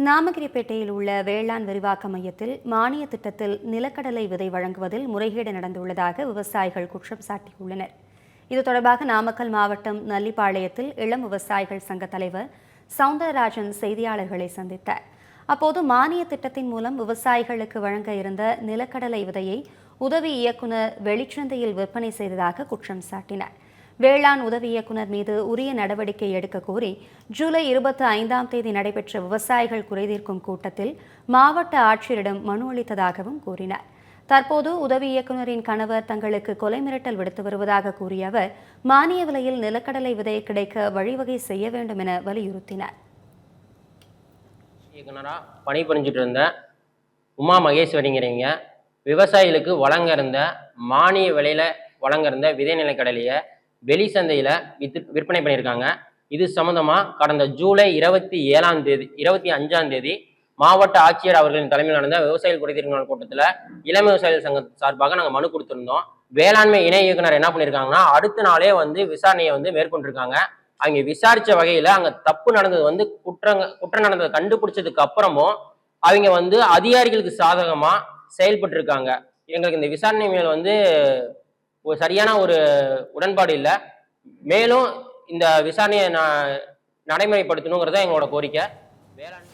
நாமகிரிப்பேட்டையில் உள்ள வேளாண் விரிவாக்க மையத்தில் மானிய திட்டத்தில் நிலக்கடலை விதை வழங்குவதில் முறைகேடு நடந்துள்ளதாக விவசாயிகள் குற்றம் சாட்டியுள்ளனர். இது தொடர்பாக நாமக்கல் மாவட்டம் நல்லிப்பாளையத்தில் இளம் விவசாயிகள் சங்க தலைவர் சவுந்தரராஜன் செய்தியாளர்களை சந்தித்தார். அப்போது மானிய திட்டத்தின் மூலம் விவசாயிகளுக்கு வழங்க இருந்த நிலக்கடலை விதையை உதவி இயக்குநர் வெளிச்சந்தையில் விற்பனை செய்ததாக குற்றம் சாட்டினார். வேளாண் உதவி இயக்குநர் மீது உரிய நடவடிக்கை எடுக்க கோரி ஜூலை 25 நடைபெற்ற விவசாயிகள் குறைதீர்க்கும் கூட்டத்தில் மாவட்ட ஆட்சியரிடம் மனு அளித்ததாகவும் கூறினார். தற்போது உதவி இயக்குநரின் கணவர் தங்களுக்கு கொலை மிரட்டல் விடுத்து வருவதாக கூறிய அவர் மானிய விலையில் நிலக்கடலை விதை கிடைக்க வழிவகை செய்ய வேண்டும் என வலியுறுத்தினார். இயக்குனராக பணிபுரிஞ்சிட்டு இருந்த உமா மகேஸ்வரிங்கிறவங்க விவசாயிகளுக்கு வழங்க இருந்த மானிய விலையில வழங்க இருந்த விதை நிலக்கடலையை வெளி சந்தையில் விற்பனை பண்ணியிருக்காங்க. இது சம்பந்தமாக கடந்த ஜூலை 25 மாவட்ட ஆட்சியர் அவர்களின் தலைமையில் நடந்த விவசாயிகள் குறைதீர்க்கும் நாள் கூட்டத்தில் இளம் விவசாயிகள் சங்கம் சார்பாக நாங்கள் மனு கொடுத்துருந்தோம். வேளாண்மை இணை இயக்குனர் என்ன பண்ணியிருக்காங்கன்னா அடுத்த நாளே விசாரணையை மேற்கொண்டிருக்காங்க. அவங்க விசாரித்த வகையில் அங்கே தப்பு நடந்தது குற்றம் நடந்ததை கண்டுபிடிச்சதுக்கு அப்புறமும் அவங்க அதிகாரிகளுக்கு சாதகமாக செயல்பட்டு இருக்காங்க. எங்களுக்கு இந்த விசாரணை மேல் ஒரு சரியான ஒரு உடன்பாடு இல்லை. மேலும் இந்த விசாரணையை நடைமுறைப்படுத்தணுங்கிறத எங்களோட கோரிக்கை. வேளாண்